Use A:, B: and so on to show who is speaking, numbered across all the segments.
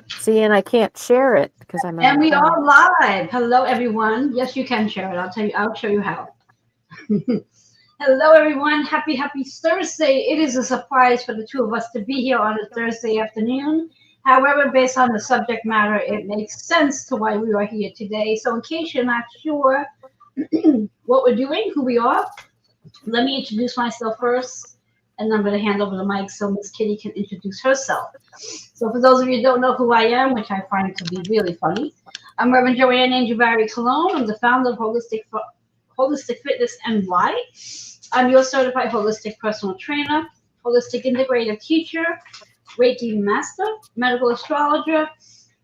A: See, and I can't share it because I'm on
B: And
A: the
B: we
A: phone.
B: are live. Hello, everyone. Yes, you can share it. I'll tell you. I'll show you how. Hello, everyone. Happy Thursday. It is a surprise for the two of us to be here on a Thursday afternoon. However, based on the subject matter, it makes sense to why we are here today. So, in case you're not sure what we're doing, who we are, let me introduce myself first, and then I'm going to hand over the mic so Miss Kitty can introduce herself. So, for those of you who don't know who I am, which I find to be really funny, I'm Reverend Joanne Angel Barry Cologne. I'm the founder of Holistic Fitness NY. I'm your certified holistic personal trainer, holistic integrative teacher, Reiki master, medical astrologer,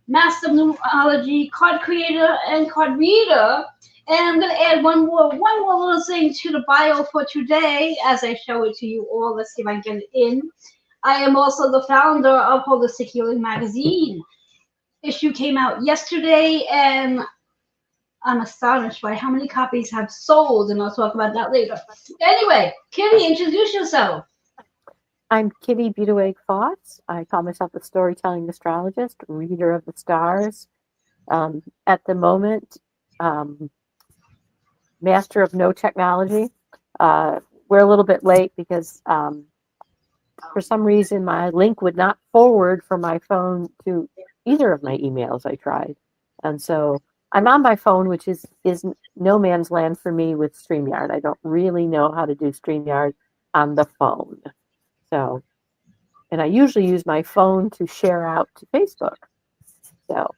B: master of numerology, card creator, and card reader. And I'm going to add one more little thing to the bio for today as I show it to you all. Let's see if I can get it in. I am also the founder of Holistic Healing Magazine. Issue came out yesterday, and I'm astonished by how many copies have sold, and I'll talk about that later. Anyway, Kitty, introduce yourself.
A: I'm Kitty Budaweg Foss. I call myself a storytelling astrologist, reader of the stars. At the moment, um, master of no technology. We're a little bit late because for some reason my link would not forward from my phone to either of my emails I tried. And so I'm on my phone, which is no man's land for me with StreamYard. I don't really know how to do StreamYard on the phone. So, and I usually use my phone to share out to Facebook. So,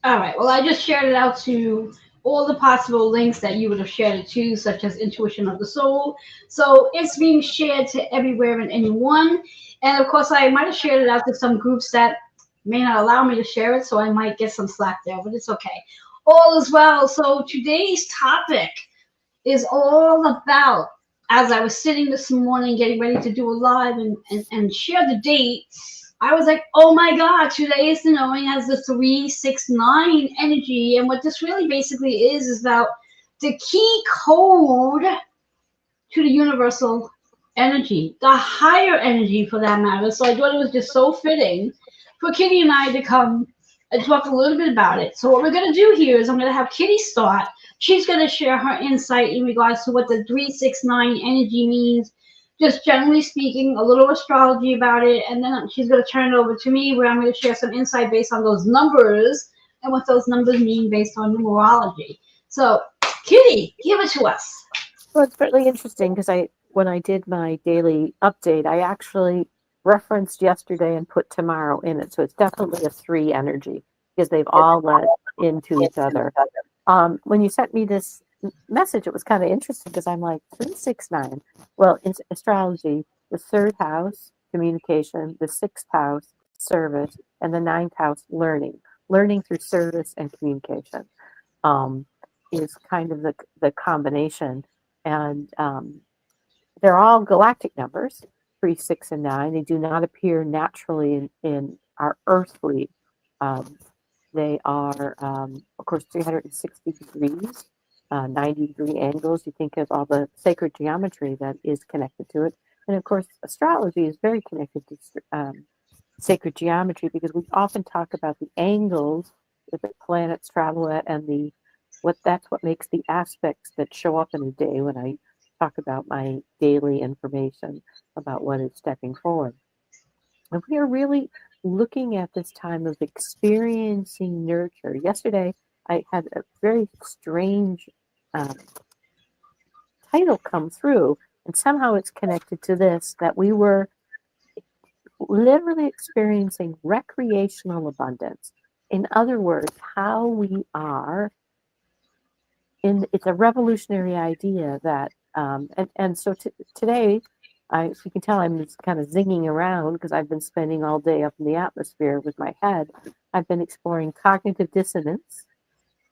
B: All right. Well, I just shared it out to all the possible links that you would have shared it to, such as Intuition of the Soul. So it's being shared to everywhere and anyone. And of course, I might have shared it out to some groups that may not allow me to share it, so I might get some slack there, but it's okay. All is well. So today's topic is all about, as I was sitting this morning getting ready to do a live and share the date, I was like, oh my God, today is known as the 369 energy. And what this really basically is about the key code to the universal energy, the higher energy for that matter. So I thought it was just so fitting for Kitty and I to come and talk a little bit about it. So what we're going to do here is I'm going to have Kitty start. She's going to share her insight in regards to what the 369 energy means, just generally speaking, a little astrology about it, and then she's going to turn it over to me where I'm going to share some insight based on those numbers and what those numbers mean based on numerology. So, Kitty, give it to us.
A: well, it's really interesting because when I did my daily update, I actually referenced yesterday and put tomorrow in it. So it's definitely a three energy because they've all led into each other. When you sent me this message, it was kind of interesting because I'm like 369. Well, in astrology, the third house, communication, the sixth house, service, and the ninth house, learning through service and communication. Um, is kind of the combination. And they're all galactic numbers, 3, 6, and 9. They do not appear naturally in our earthly. Um, they are, of course, 360 degrees, 90-degree angles. You think of all the sacred geometry that is connected to it. And of course, astrology is very connected to sacred geometry because we often talk about the angles that the planets travel at and what makes the aspects that show up in a day when I talk about my daily information about what is stepping forward. And we are really looking at this time of experiencing nurture. Yesterday, I had a very strange um, title come through, and somehow it's connected to this that we were literally experiencing recreational abundance. In other words, how we are it's a revolutionary idea that and so today if you can tell I'm just kind of zinging around because I've been spending all day up in the atmosphere with my head. I've been exploring cognitive dissonance,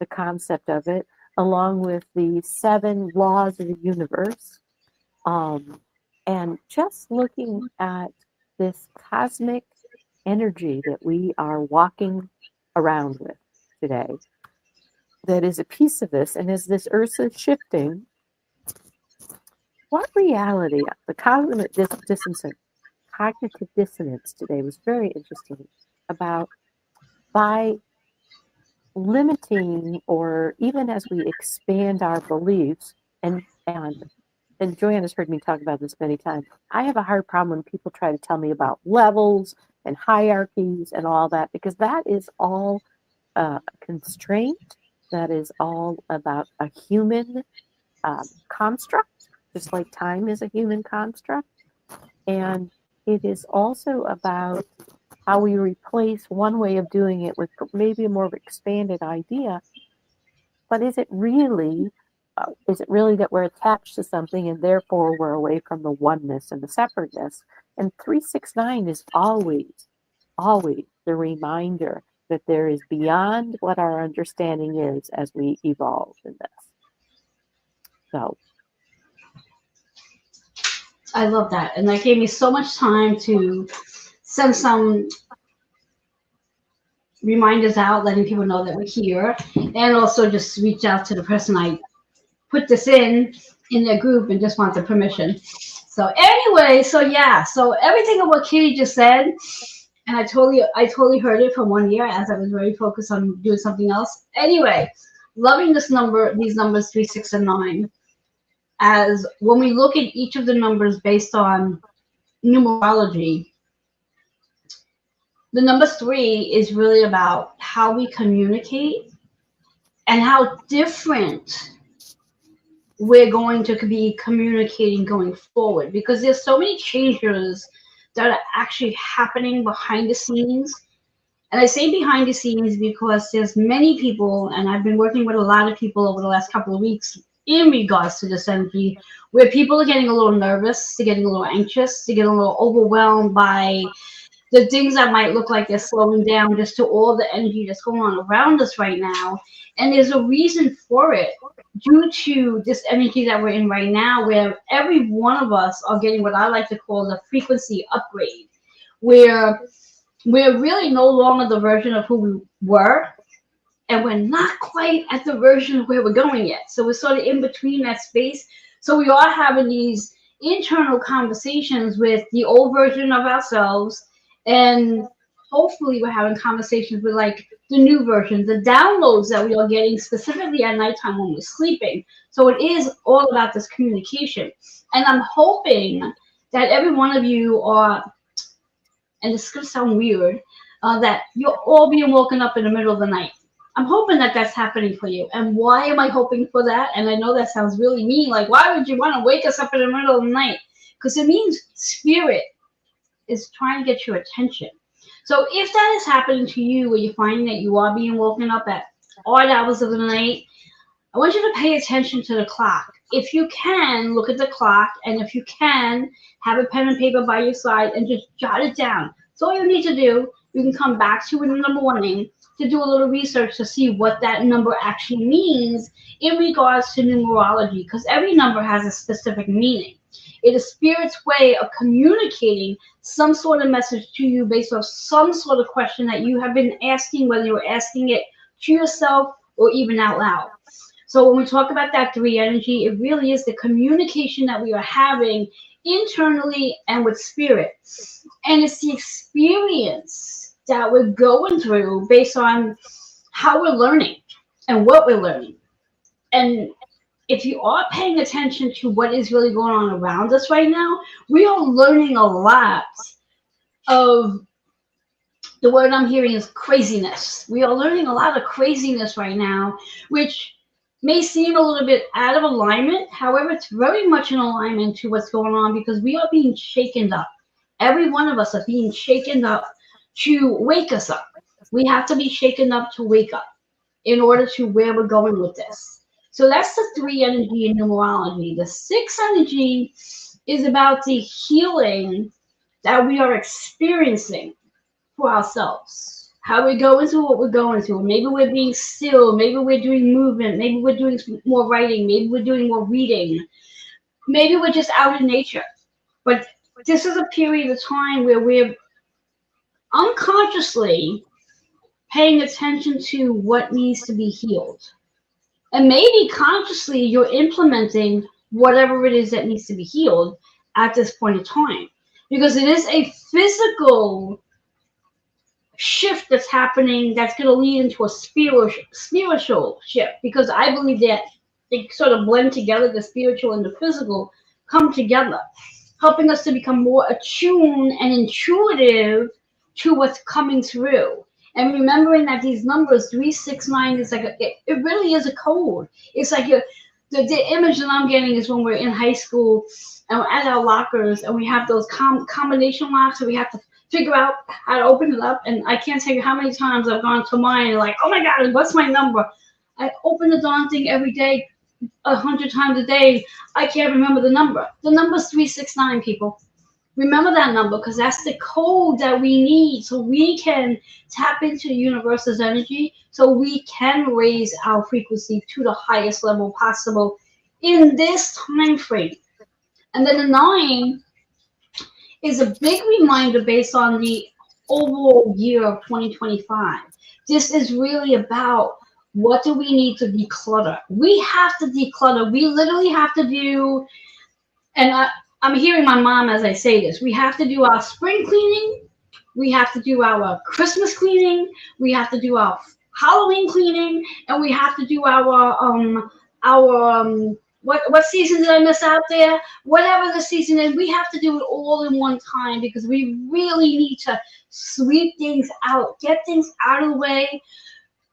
A: the concept of it, along with the 7 laws of the universe, and just looking at this cosmic energy that we are walking around with today that is a piece of this. And as this earth is shifting, what reality, the cosmic distance, cognitive dissonance today. It was very interesting about by limiting, or even as we expand our beliefs, and Joanne has heard me talk about this many times. I have a hard problem when people try to tell me about levels and hierarchies and all that, because that is all a constraint. That is all about a human construct, just like time is a human construct. And it is also about how we replace one way of doing it with maybe a more expanded idea. But is it really that we're attached to something and therefore we're away from the oneness and the separateness? And 369 is always, always the reminder that there is beyond what our understanding is as we evolve in this. So
B: I love that. And that gave me so much time to send some reminders out, letting people know that we're here, and also just reach out to the person I put this in their group and just want the permission. So anyway, so everything of what Kitty just said, and I totally heard it from one ear as I was very focused on doing something else. Anyway, loving these numbers 3, 6, and 9. As when we look at each of the numbers based on numerology, the number 3 is really about how we communicate and how different we're going to be communicating going forward, because there's so many changes that are actually happening behind the scenes. And I say behind the scenes because there's many people, and I've been working with a lot of people over the last couple of weeks in regards to this energy, where people are getting a little nervous, they're getting a little anxious, they're getting a little overwhelmed by the things that might look like they're slowing down just to all the energy that's going on around us right now. And there's a reason for it, due to this energy that we're in right now, where every one of us are getting what I like to call the frequency upgrade, where we're really no longer the version of who we were, and we're not quite at the version of where we're going yet. So we're sort of in between that space. So we are having these internal conversations with the old version of ourselves, and hopefully we're having conversations with like the new version, the downloads that we are getting specifically at nighttime when we're sleeping. So it is all about this communication. And I'm hoping that every one of you are, and this is going to sound weird, that you're all being woken up in the middle of the night. I'm hoping that that's happening for you. And why am I hoping for that? And I know that sounds really mean. Like, why would you want to wake us up in the middle of the night? Because it means spirit is trying to get your attention. So if that is happening to you, where you're finding that you are being woken up at odd hours of the night, I want you to pay attention to the clock. If you can, look at the clock, and if you can, have a pen and paper by your side and just jot it down. So all you need to do, you can come back to it in the morning to do a little research to see what that number actually means in regards to numerology, because every number has a specific meaning. It is Spirit's way of communicating some sort of message to you based on some sort of question that you have been asking, whether you're asking it to yourself or even out loud. So when we talk about that 3 energy, it really is the communication that we are having internally and with Spirit. And it's the experience that we're going through based on how we're learning and what we're learning. And if you are paying attention to what is really going on around us right now, we are learning a lot of, the word I'm hearing is craziness. We are learning a lot of craziness right now, which may seem a little bit out of alignment. However, it's very much in alignment to what's going on, because we are being shaken up. Every one of us are being shaken up to wake us up. We have to be shaken up to wake up in order to where we're going with this. So that's the 3 energy in numerology. The 6 energy is about the healing that we are experiencing for ourselves. How we go into what we're going through. Maybe we're being still. Maybe we're doing movement. Maybe we're doing more writing. Maybe we're doing more reading. Maybe we're just out in nature. But this is a period of time where we're unconsciously paying attention to what needs to be healed. And maybe consciously you're implementing whatever it is that needs to be healed at this point in time. because it is a physical shift that's happening that's going to lead into a spiritual shift, because I believe that they sort of blend together, the spiritual and the physical come together, helping us to become more attuned and intuitive to what's coming through. And remembering that these numbers 369 is like it really is a code. It's like the image that I'm getting is when we're in high school and we're at our lockers and we have those combination locks, and we have to figure out how to open it up. And I can't tell you how many times I've gone to mine and like, oh my God, what's my number? I open the darn thing every day, 100 times a day. I can't remember the number. The number's 369, people. Remember that number, because that's the code that we need so we can tap into the universe's energy, so we can raise our frequency to the highest level possible in this time frame. And then the 9 is a big reminder based on the overall year of 2025. This is really about, what do we need to declutter? We have to declutter. We literally have to do, and I'm hearing my mom as I say this, we have to do our spring cleaning, we have to do our Christmas cleaning, we have to do our Halloween cleaning, and we have to do what season did I miss out there? Whatever the season is, we have to do it all in one time, because we really need to sweep things out, get things out of the way.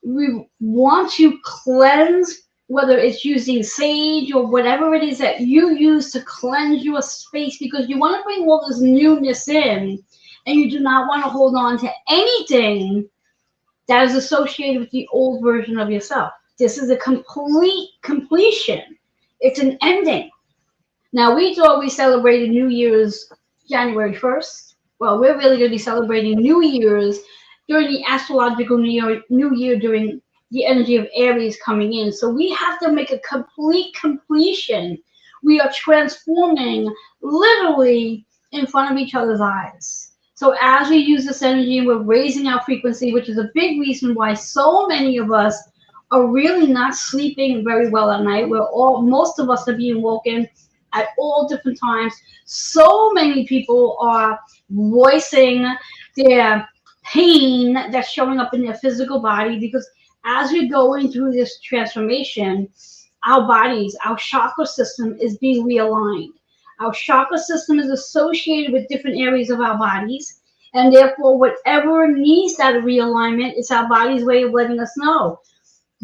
B: We want to cleanse, whether it's using sage or whatever it is that you use to cleanse your space, because you want to bring all this newness in, and you do not want to hold on to anything that is associated with the old version of yourself. This is a complete completion. It's an ending. Now, we thought we celebrated New Year's January 1st. Well, we're really going to be celebrating New Year's during the astrological New Year, during the energy of Aries coming in. So we have to make a complete completion. We are transforming literally in front of each other's eyes. So as we use this energy and we're raising our frequency, which is a big reason why so many of us are really not sleeping very well at night. Most of us are being woken at all different times. So many people are voicing their pain that's showing up in their physical body, because as we're going through this transformation, our bodies, our chakra system is being realigned. Our chakra system is associated with different areas of our bodies, and therefore whatever needs that realignment, it's our body's way of letting us know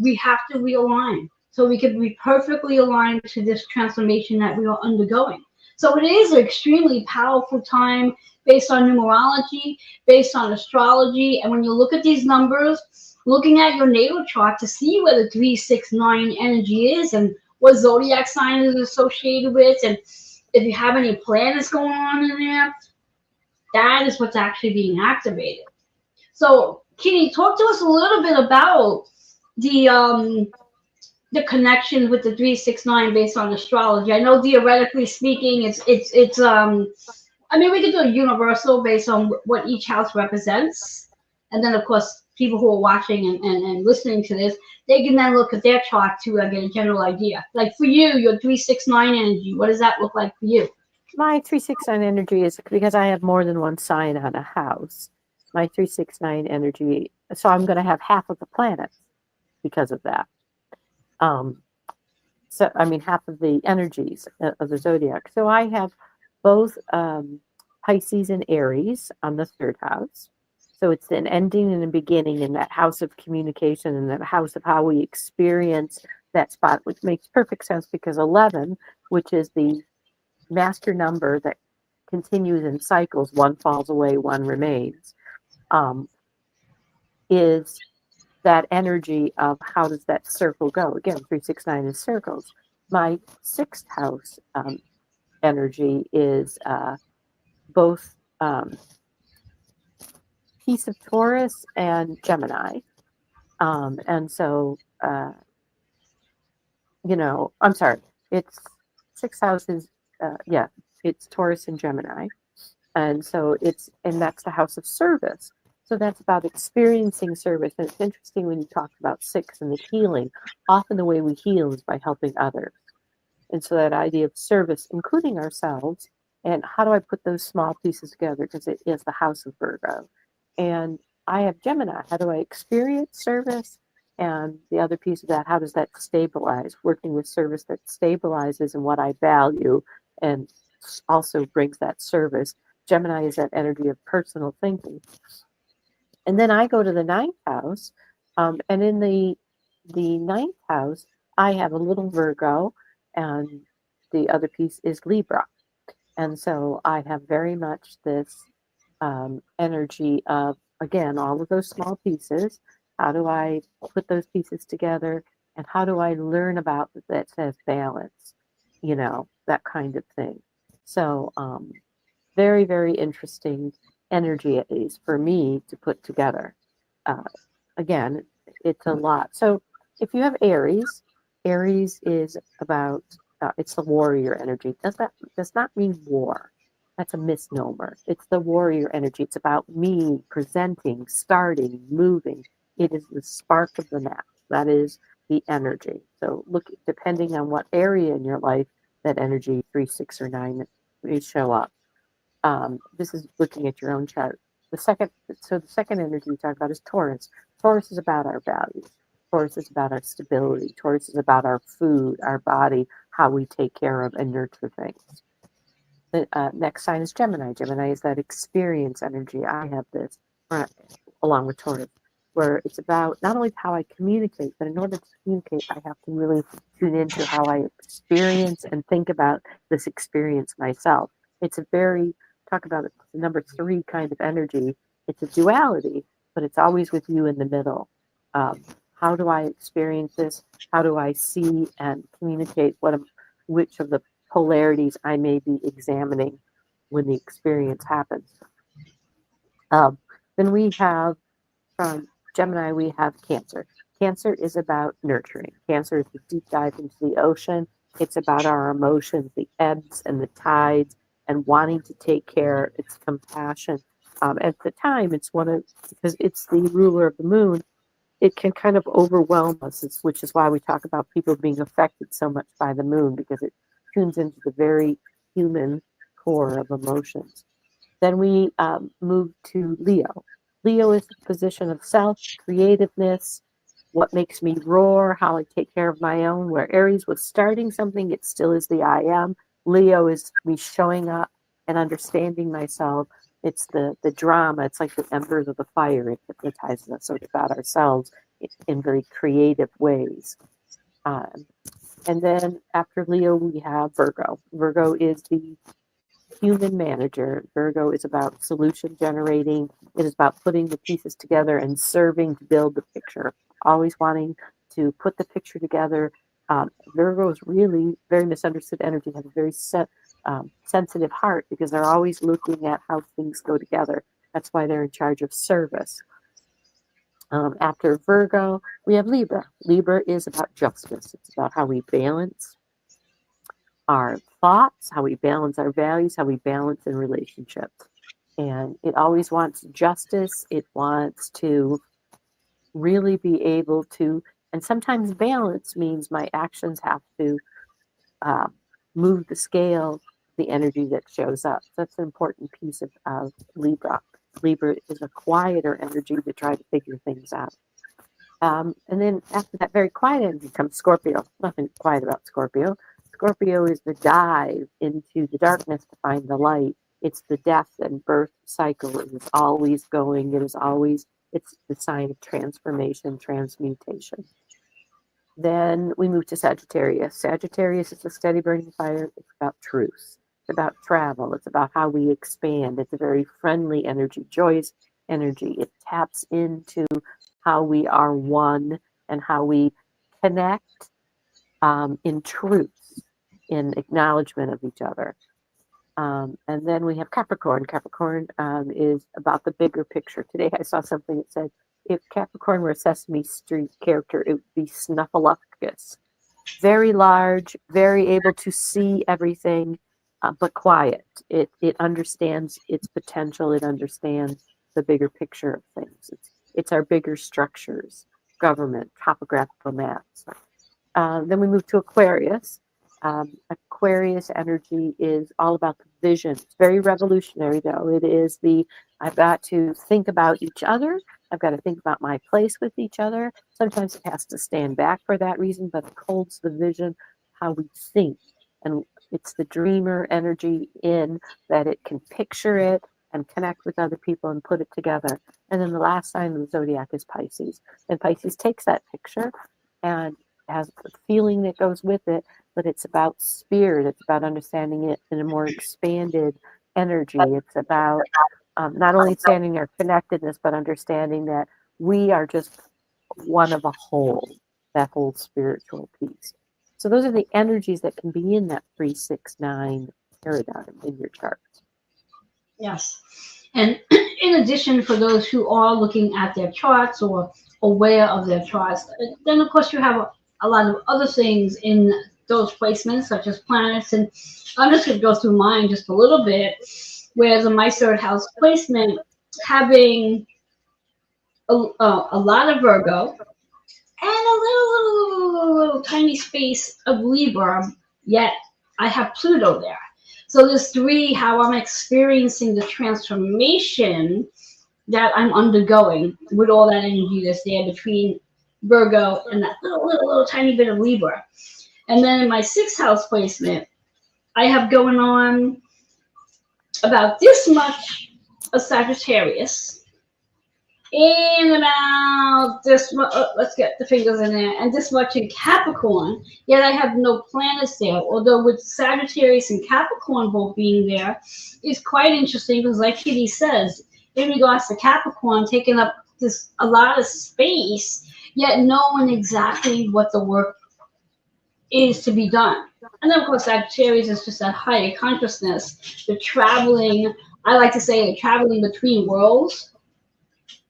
B: we have to realign so we can be perfectly aligned to this transformation that we are undergoing. So it is an extremely powerful time based on numerology, based on astrology. And when you look at these numbers, looking at your natal chart to see where the 369 energy is and what zodiac sign is associated with, and if you have any planets going on in there, that is what's actually being activated. So, Kitty, talk to us a little bit about the connection with the 369 based on astrology. I know theoretically speaking, it's I mean, we could do a universal based on what each house represents, and then of course people who are watching and listening to this, they can then look at their chart to get a general idea. Like for you, your 369 energy, what does that look like for you?
A: My 369 energy is, because I have more than one sign on a house, my 369 energy, so I'm going to have half of the planets because of that. So I mean, half of the energies of the zodiac. So I have both Pisces and Aries on the third house. So it's an ending and a beginning in that house of communication and that house of how we experience that spot, which makes perfect sense because 11, which is the master number that continues in cycles, one falls away, one remains, is that energy of how does that circle go? Again, 369 is circles. My sixth house energy is both piece of Taurus and Gemini. And so, I'm sorry, it's sixth house is, it's Taurus and Gemini. And so that's the house of service. So that's about experiencing service. And it's interesting when you talk about 6 and the healing. Often the way we heal is by helping others. And so that idea of service, including ourselves And how do I put those small pieces together? Because it is the house of Virgo. And I have Gemini. How do I experience service? And the other piece of that, how does that stabilize? Working with service that stabilizes in what I value and also brings that service. Gemini is that energy of personal thinking. And then I go to the ninth house, and in the ninth house, I have a little Virgo, and the other piece is Libra. And so I have very much this energy of, again, all of those small pieces. How do I put those pieces together? And how do I learn about that says balance? That kind of thing. So, very, very interesting energy, at least for me, to put together. Uh, Again, it's a lot. So if you have Aries, Aries is about it's the warrior energy. Does not mean war. That's a misnomer. It's the warrior energy. It's about me presenting, starting, moving. It is the spark of the match. That is the energy. So look, depending on what area in your life that energy 3, 6, or 9 may show up. This is looking at your own chart. The second energy we talk about is Taurus. Taurus is about our values. Taurus is about our stability. Taurus is about our food, our body, how we take care of and nurture things. The next sign is Gemini. Gemini is that experience energy. I have this along with Taurus, where it's about not only how I communicate, but in order to communicate, I have to really tune into how I experience and think about this experience myself. It's a very, talk about it, number 3 kind of energy. It's a duality, but it's always with you in the middle. How do I experience this? How do I see and communicate which of the polarities I may be examining when the experience happens? Then we have from Gemini, we have Cancer. Cancer is about nurturing. Cancer is the deep dive into the ocean. It's about our emotions, the ebbs and the tides, and wanting to take care. It's compassion. At the time, because it's the ruler of the moon, it can kind of overwhelm us, which is why we talk about people being affected so much by the moon, because it tunes into the very human core of emotions. Then we move to Leo. Leo is the position of self, creativeness, what makes me roar, how I take care of my own. Where Aries was starting something, it still is the I am. Leo is me showing up and understanding myself. It's the drama. It's like the embers of the fire. It hypnotizes us about ourselves in very creative ways. And then after Leo, we have Virgo. Virgo is the human manager. Virgo is about solution generating. It is about putting the pieces together and serving to build the picture. Always wanting to put the picture together. Virgo is really very misunderstood energy, has a very sensitive heart because they're always looking at how things go together. That's why they're in charge of service. After Virgo, we have Libra. Libra is about justice. It's about how we balance our thoughts, how we balance our values, how we balance in relationships. And it always wants justice. It wants to really be able to, and sometimes balance means my actions have to move the scale, the energy that shows up. So that's an important piece of Libra. Libra is a quieter energy to try to figure things out. And then after that very quiet energy comes Scorpio. Nothing quiet about Scorpio. Scorpio is the dive into the darkness to find the light. It's the death and birth cycle. It is always going. It's the sign of transformation, transmutation. Then we move to Sagittarius. Sagittarius is a steady burning fire. It's about truth. It's about travel. It's about how we expand. It's a very friendly energy, joyous energy. It taps into how we are one and how we connect in truth, in acknowledgement of each other. And then we have Capricorn. Capricorn is about the bigger picture. Today I saw something that said, if Capricorn were a Sesame Street character, it would be Snuffleupagus. Very large, very able to see everything, but quiet. It understands its potential. It understands the bigger picture of things. It's our bigger structures, government, topographical maps. Then we move to Aquarius. Aquarius energy is all about the vision. It's very revolutionary, though. It is I've got to think about each other. I've got to think about my place with each other. Sometimes it has to stand back for that reason, but it holds the vision, how we think. And it's the dreamer energy in that it can picture it and connect with other people and put it together. And then the last sign of the zodiac is Pisces. And Pisces takes that picture and has the feeling that goes with it, but it's about spirit. It's about understanding it in a more expanded energy. It's about not only understanding our connectedness, but understanding that we are just one of a whole, that whole spiritual piece. So those are the energies that can be in that 3-6-9 paradigm in your chart.
B: Yes. And in addition, for those who are looking at their charts or aware of their charts, then of course you have a lot of other things in those placements, such as planets. And I'm just going to go through mine just a little bit, where the my third house placement having a lot of Virgo and a little tiny space of Libra, yet I have Pluto there. So this 3, how I'm experiencing the transformation that I'm undergoing with all that energy that's there between Virgo and that little tiny bit of Libra. And then in my 6th house placement, I have going on about this much of Sagittarius and about this much, let's get the fingers in there, and this much in Capricorn, yet I have no planets there. Although with Sagittarius and Capricorn both being there is quite interesting, because like Kitty says, in regards to Capricorn taking up a lot of space, yet knowing exactly what the work is to be done. And then of course Sagittarius is just that higher consciousness, the traveling, I like to say traveling between worlds.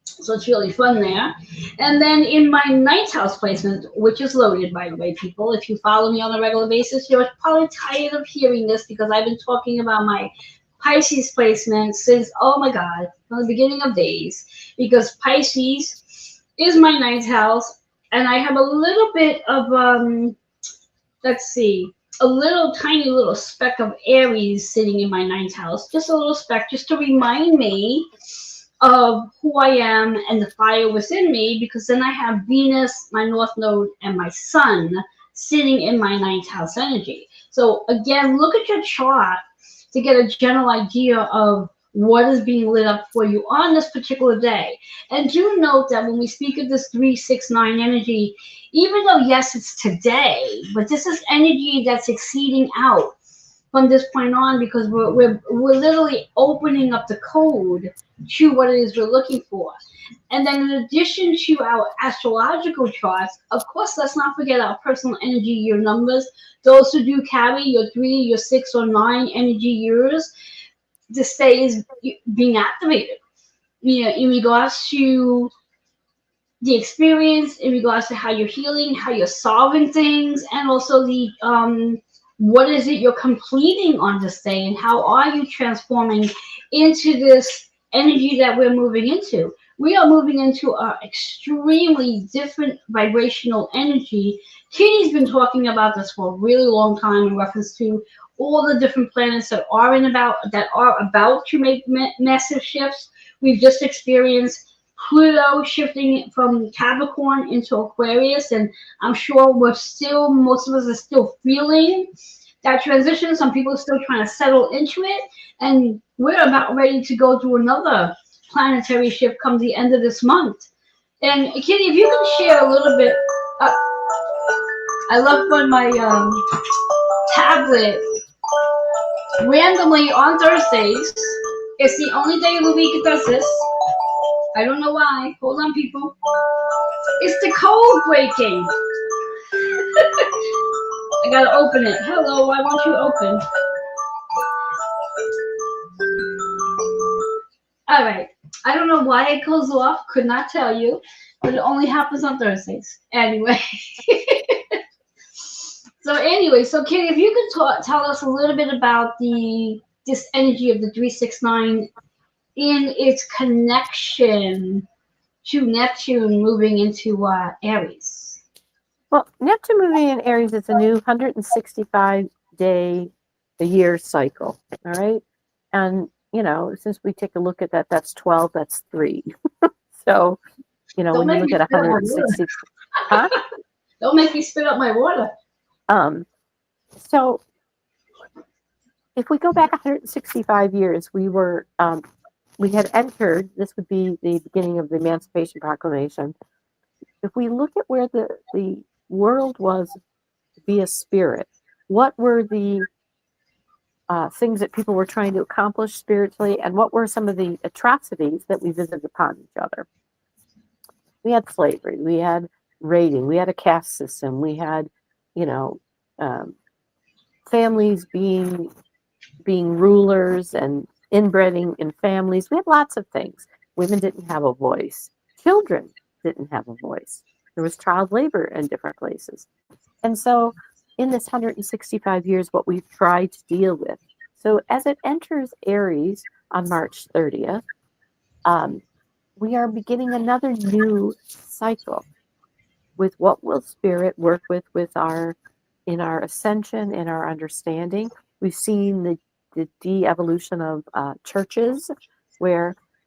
B: So it's really fun there. And then in my 9th house placement, which is loaded, by the way, people, if you follow me on a regular basis, you're probably tired of hearing this, because I've been talking about my Pisces placement since, oh my God, from the beginning of days, because Pisces is my 9th house, and I have a little bit of, let's see, a little tiny little speck of Aries sitting in my 9th house, just a little speck, just to remind me of who I am and the fire within me, because then I have Venus, my North Node, and my Sun sitting in my 9th house energy. So again, look at your chart to get a general idea of what is being lit up for you on this particular day. And do note that when we speak of this 3-6-9 energy, even though yes, it's today, but this is energy that's exceeding out from this point on, because we're literally opening up the code to what it is we're looking for. And then in addition to our astrological charts, of course, let's not forget our personal energy year numbers. Those who do carry your 3, your 6, or 9 energy years, this day is being activated. You know, in regards to the experience, in regards to how you're healing, how you're solving things, and also the what is it you're completing on this day, and how are you transforming into this energy that we're moving into. We are moving into an extremely different vibrational energy. Kitty's been talking about this for a really long time in reference to all the different planets that are about to make massive shifts. We've just experienced Pluto shifting from Capricorn into Aquarius, and I'm sure most of us are still feeling that transition. Some people are still trying to settle into it, and we're about ready to go through another planetary shift come the end of this month. And Kitty, if you can share a little bit, I love when my tablet randomly on Thursdays, it's the only day of the week it does this. I don't know why. Hold on, people. It's the code breaking. I gotta open it. Hello, why won't you open? All right. I don't know why it goes off. Could not tell you. But it only happens on Thursdays. Anyway. So Kitty, if you could tell us a little bit about this energy of the 3-6-9 in its connection to Neptune moving into Aries.
A: Well, Neptune moving in Aries is a new 165-day a year cycle. All right. And, since we take a look at that, that's 12, that's 3. So,
B: Don't
A: when you
B: make
A: look
B: me
A: at
B: spit out my water.
A: 160, huh?
B: Don't make me spit out my water.
A: So if we go back 165 years, we had entered, this would be the beginning of the Emancipation Proclamation. If we look at where the world was via spirit, what were the things that people were trying to accomplish spiritually, and what were some of the atrocities that we visited upon each other? We had slavery, we had raiding, we had a caste system, we had, um, families being rulers and inbreeding in families. We had lots of things. Women didn't have a voice. Children didn't have a voice. There was child labor in different places. And so in this 165 years, what we've tried to deal with. So as it enters Aries on March 30th, we are beginning another new cycle with what will Spirit work with in our ascension, in our understanding. We've seen the de-evolution of churches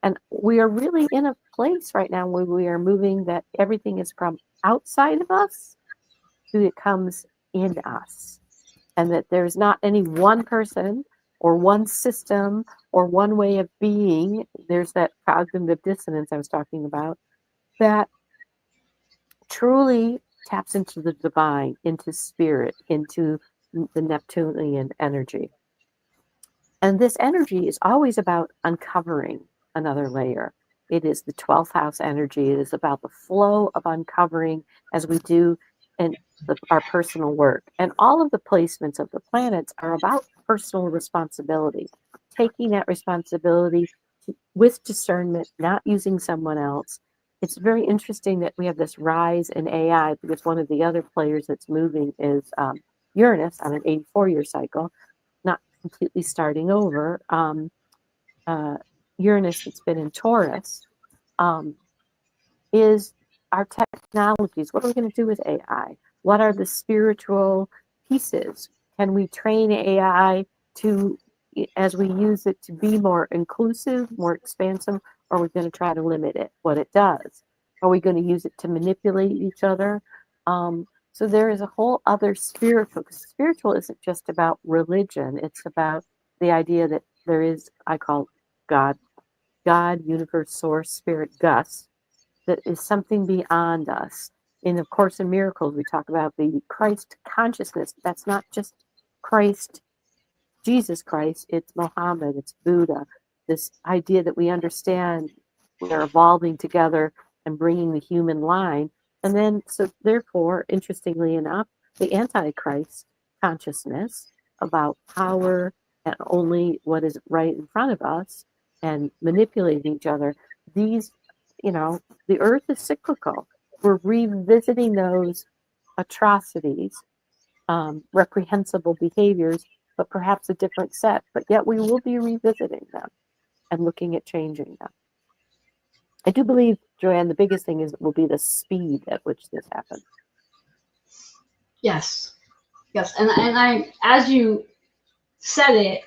A: and we are really in a place right now where we are moving that everything is from outside of us to it comes in us. And that there's not any one person or one system or one way of being. There's that cognitive dissonance I was talking about that truly taps into the divine, into spirit, into the Neptunian energy. And this energy is always about uncovering another layer. It is the 12th house energy. It is about the flow of uncovering as we do in our personal work. And all of the placements of the planets are about personal responsibility, taking that responsibility with discernment, not using someone else. It's very interesting that we have this rise in AI because one of the other players that's moving is Uranus on an 84-year cycle, not completely starting over. Uranus that's been in Taurus is our technologies. What are we going to do with AI? What are the spiritual pieces? Can we train AI to, as we use it, to be more inclusive, more expansive, or are we going to try to limit it, what it does? Are we going to use it to manipulate each other? So there is a whole other spiritual, because spiritual isn't just about religion. It's about the idea that there is, I call God, universe, source, spirit, Gus, that is something beyond us. In A Course in Miracles, we talk about the Christ consciousness. That's not just Christ, Jesus Christ, it's Mohammed, it's Buddha. This idea that we understand we are evolving together and bringing the human line. And then, so therefore, interestingly enough, the Antichrist consciousness about power and only what is right in front of us and manipulating each other. These, the earth is cyclical. We're revisiting those atrocities, reprehensible behaviors, but perhaps a different set. But yet we will be revisiting them and looking at changing them. I do believe, Joanne, the biggest thing will be the speed at which this happens.
B: Yes, and I, as you said it,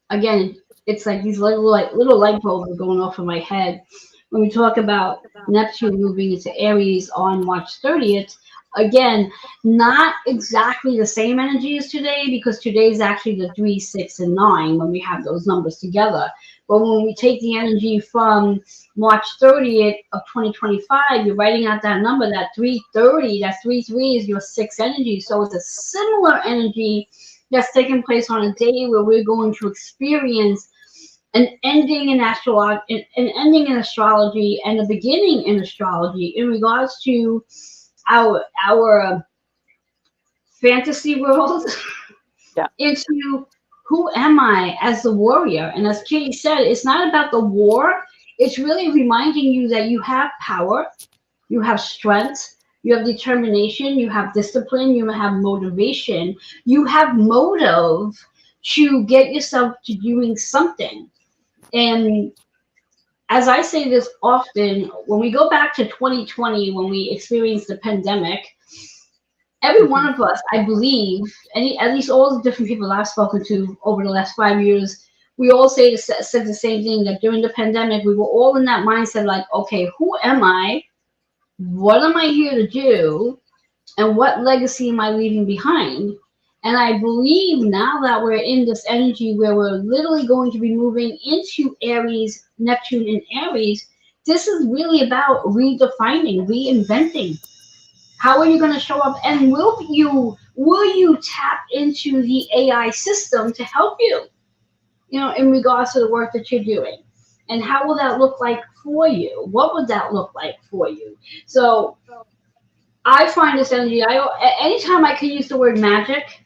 B: again, it's like these little light bulbs are going off in my head when we talk about Neptune moving into Aries on March 30th. Again, not exactly the same energy as today, because today is actually the 3, 6, and 9 when we have those numbers together. But when we take the energy from March 30th of 2025, you're writing out that number, that 330, that 3-3 is your 6 energy. So it's a similar energy that's taking place on a day where we're going to experience an ending in astrology, an ending in astrology, and a beginning in astrology in regards to our fantasy world.
A: Yeah.
B: Into who am I as the warrior. And as Katie said, it's not about the war. It's really reminding you that you have power, you have strength, you have determination, you have discipline, you have motivation, you have motive to get yourself to doing something. And as I say this often, when we go back to 2020, when we experienced the pandemic, every one of us, I believe, at least all the different people I've spoken to over the last 5 years, we all said the same thing, that during the pandemic, we were all in that mindset like, okay, who am I? What am I here to do? And what legacy am I leaving behind? And I believe now that we're in this energy where we're literally going to be moving into Aries, Neptune in Aries, this is really about redefining, reinventing. How are you going to show up? And will you tap into the AI system to help you? In regards to the work that you're doing. And how will that look like for you? What would that look like for you? So I find this energy, anytime I can use the word magic,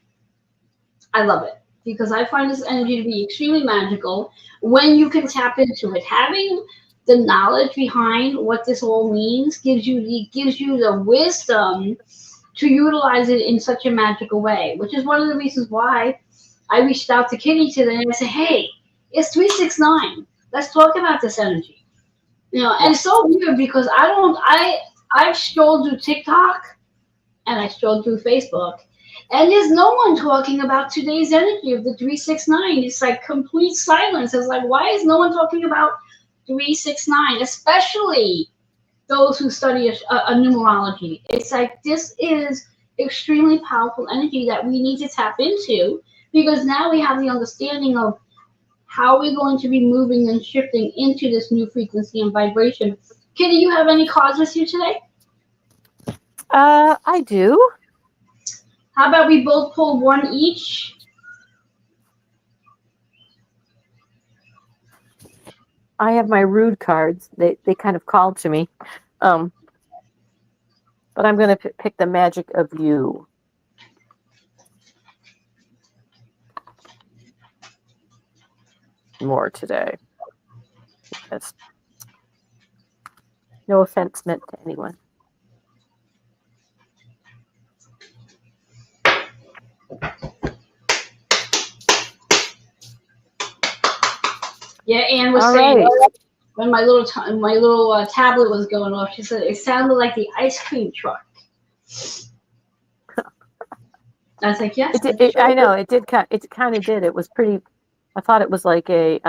B: I love it. Because I find this energy to be extremely magical when you can tap into it. Having the knowledge behind what this all means gives you the wisdom to utilize it in such a magical way, which is one of the reasons why I reached out to Kitty today and I said, hey, it's 369. Let's talk about this energy. And it's so weird because I've strolled through TikTok and I strolled through Facebook, and there's no one talking about today's energy of the 369. It's like complete silence. It's like, why is no one talking about 369, especially those who study a numerology? It's like, this is extremely powerful energy that we need to tap into, because now we have the understanding of how we're going to be moving and shifting into this new frequency and vibration. Kitty, you have any cards with you today?
A: I do.
B: How about we both pull one each?
A: I have my rude cards. They kind of called to me. But I'm going to pick the magic of you. More today. That's no offense meant to anyone.
B: Yeah, Anne was
A: All
B: saying
A: right.
B: when my little tablet was going off, she said it sounded like the ice cream truck. I was like, yes.
A: I know it did. It kind of did. It was pretty. I thought it was like a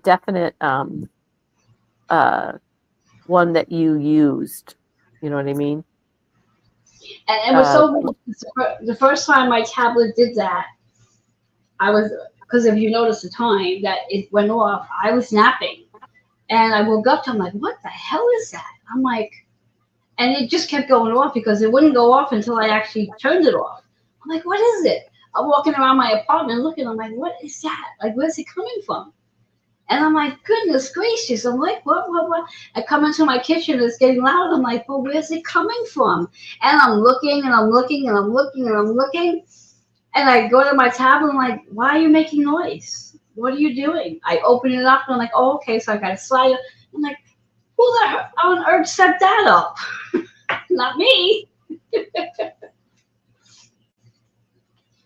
A: definite one that you used. You know what I mean?
B: And it was so the first time my tablet did that, because if you notice the time that it went off, I was napping, and I woke up to, I'm like, what the hell is that? I'm like, and it just kept going off because it wouldn't go off until I actually turned it off. I'm like, what is it? I'm walking around my apartment looking. I'm like, what is that? Like, where's it coming from? And I'm like, goodness gracious. I'm like, what? I come into my kitchen, it's getting loud. I'm like, well, where's it coming from? And I'm looking and I'm looking and I'm looking and I'm looking. And I go to my tablet, I'm like, why are you making noise? What are you doing? I open it up and I'm like, oh, okay, so I got to slide it. I'm like, who on earth set that up? Not me.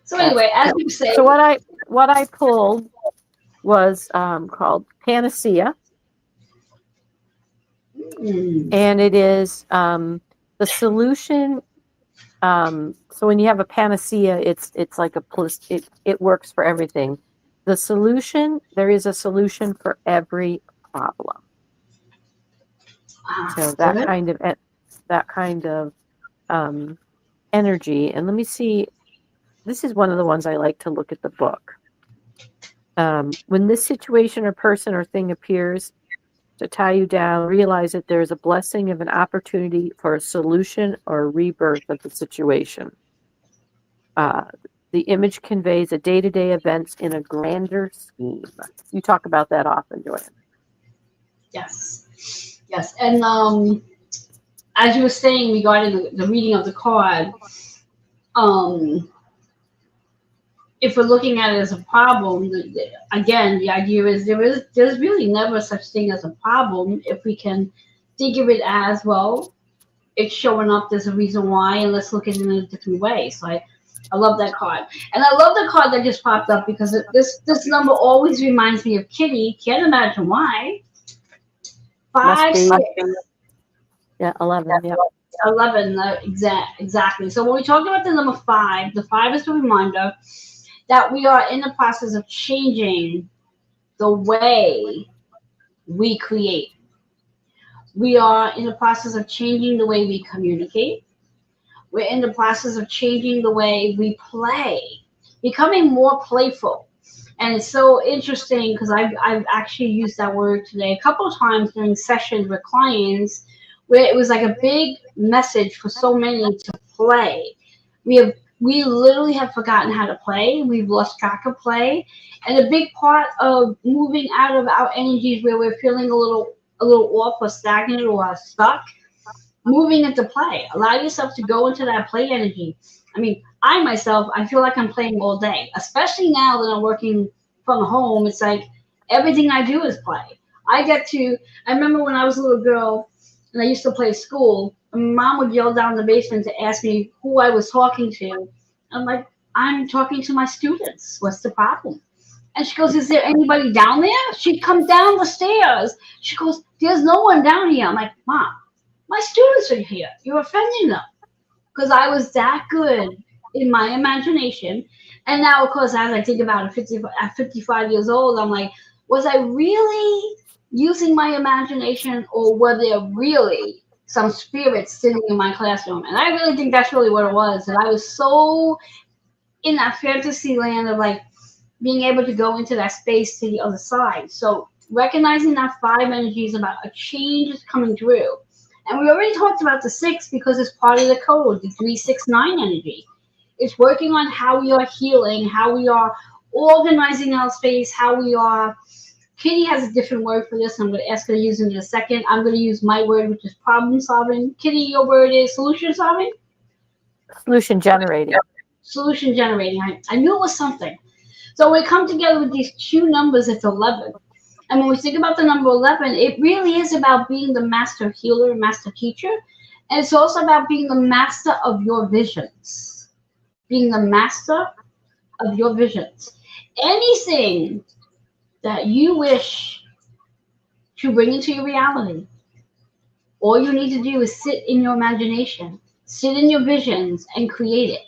B: So anyway, as you say.
A: So what I pulled was called Panacea. And it is the solution. So when you have a panacea, it's like it works for everything. The solution, there is a solution for every problem. So that kind of energy. And let me see. This is one of the ones I like to look at the book. When this situation or person or thing appears to tie you down, realize that there is a blessing of an opportunity for a solution or a rebirth of the situation. The image conveys a day-to-day events in a grander scheme. You talk about that often, Joanne.
B: Yes. And as you were saying regarding the reading of the card, if we're looking at it as a problem, again, the idea is there's really never such thing as a problem if we can think of it as, well, it's showing up, there's a reason why, and let's look at it in a different way. So I love that card. And I love the card that just popped up because this number always reminds me of Kitty. Can't imagine why. 5, 6.
A: Yeah, 11. Yeah.
B: 11, exactly. So when we talk about the number 5, the 5 is the reminder that we are in the process of changing the way we create. We are in the process of changing the way we communicate. We're in the process of changing the way we play, becoming more playful. And it's so interesting because I've actually used that word today a couple of times during sessions with clients where it was like a big message for so many to play. We literally have forgotten how to play. We've lost track of play. And a big part of moving out of our energies where we're feeling a little off or stagnant or stuck, moving into play. Allow yourself to go into that play energy. I mean, I myself, I feel like I'm playing all day, especially now that I'm working from home. It's like everything I do is play. I remember when I was a little girl and I used to play school, and Mom would yell down in the basement to ask me who I was talking to. I'm like, I'm talking to my students. What's the problem? And she goes, is there anybody down there? She'd come down the stairs. She goes, there's no one down here. I'm like, Mom, my students are here. You're offending them. Because I was that good in my imagination. And now, of course, as I think about it, at 55 years old, I'm like, was I really using my imagination, or were there really some spirits sitting in my classroom? And I really think that's really what it was. And I was so in that fantasy land of like being able to go into that space to the other side. So recognizing that 5 energy is about a change is coming through. And we already talked about the 6 because it's part of the code, the 369 energy. It's working on how we are healing, how we are organizing our space, how we are. Kitty has a different word for this. I'm going to ask her to use it in a second. I'm going to use my word, which is problem solving. Kitty, your word is solution solving?
A: Solution generating.
B: Solution generating. I knew it was something. So we come together with these 2 numbers, it's 11. And when we think about the number 11, it really is about being the master healer, master teacher. And it's also about being the master of your visions. Being the master of your visions. Anything that you wish to bring into your reality, all you need to do is sit in your imagination, sit in your visions, and create it.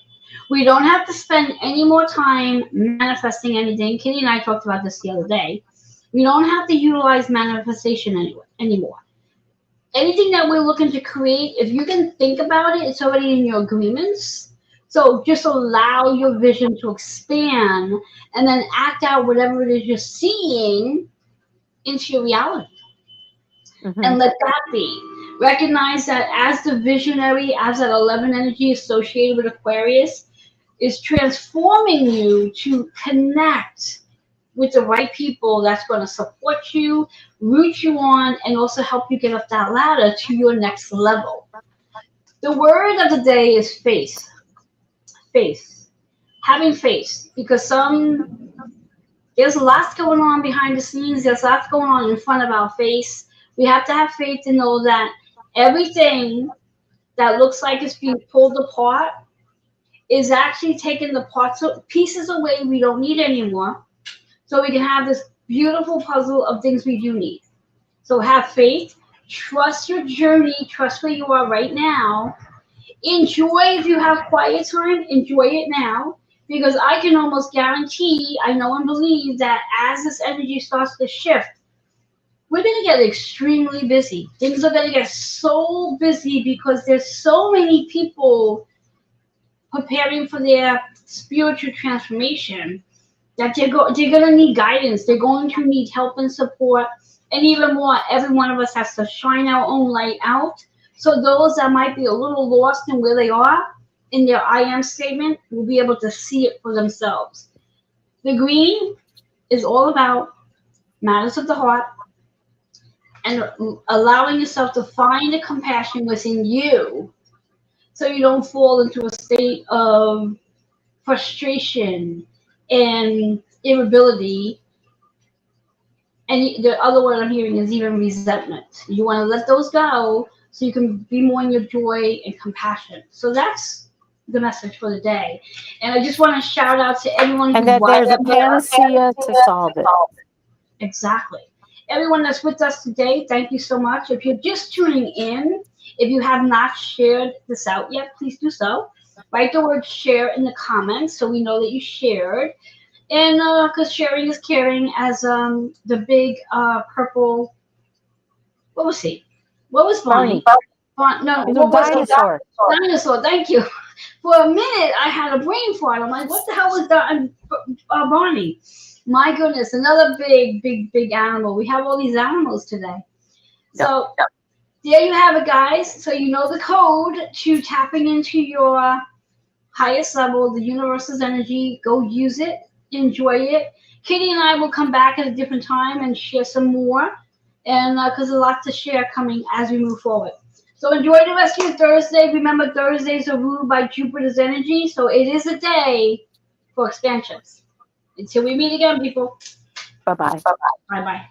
B: We don't have to spend any more time manifesting anything. Kitty and I talked about this the other day. We don't have to utilize manifestation anymore. Anything that we're looking to create, if you can think about it, it's already in your agreements. So just allow your vision to expand and then act out whatever it is you're seeing into your reality. Mm-hmm. And let that be. Recognize that as the visionary, as that 11 energy associated with Aquarius, is transforming you to connect with the right people that's going to support you, root you on, and also help you get up that ladder to your next level. The word of the day is faith. Faith. Having faith. Because there's lots going on behind the scenes. There's lots going on in front of our face. We have to have faith to know that everything that looks like it's being pulled apart is actually taking the pieces away we don't need anymore, so we can have this beautiful puzzle of things we do need. So have faith, trust your journey, trust where you are right now. Enjoy, if you have quiet time, enjoy it now, because I can almost guarantee, I know and believe that as this energy starts to shift, we're going to get extremely busy. Things are going to get so busy because there's so many people preparing for their spiritual transformation that they're going to need guidance. They're going to need help and support. And even more, every one of us has to shine our own light out. So those that might be a little lost in where they are in their I am statement will be able to see it for themselves. The green is all about matters of the heart and allowing yourself to find the compassion within you so you don't fall into a state of frustration and irritability. And the other word I'm hearing is even resentment. You want to let those go so you can be more in your joy and compassion. So that's the message for the day. And I just want to shout out to everyone.
A: And that there's a panacea to solve it.
B: Exactly. Everyone that's with us today, thank you so much. If you're just tuning in, If you have not shared this out yet, please do so. Write the word share in the comments so we know that you shared. And because sharing is caring, as the big purple, what was he? What was Bonnie?
A: Barney,
B: No,
A: he's a
B: what was he?
A: dinosaur.
B: Dinosaur. Thank you. For a minute, I had a brain fart. I'm like, what the hell was that? Barney. My goodness, another big animal. We have all these animals today. So there you have it, guys. So you know the code to tapping into your highest level, the universe's energy. Go use it, enjoy it. Katie and I will come back at a different time and share some more, and because there's a lot to share coming as we move forward. So enjoy the rest of your Thursday. Remember, Thursdays are ruled by Jupiter's energy, so it is a day for expansions. Until we meet again, people.
A: Bye-bye.
B: Bye bye.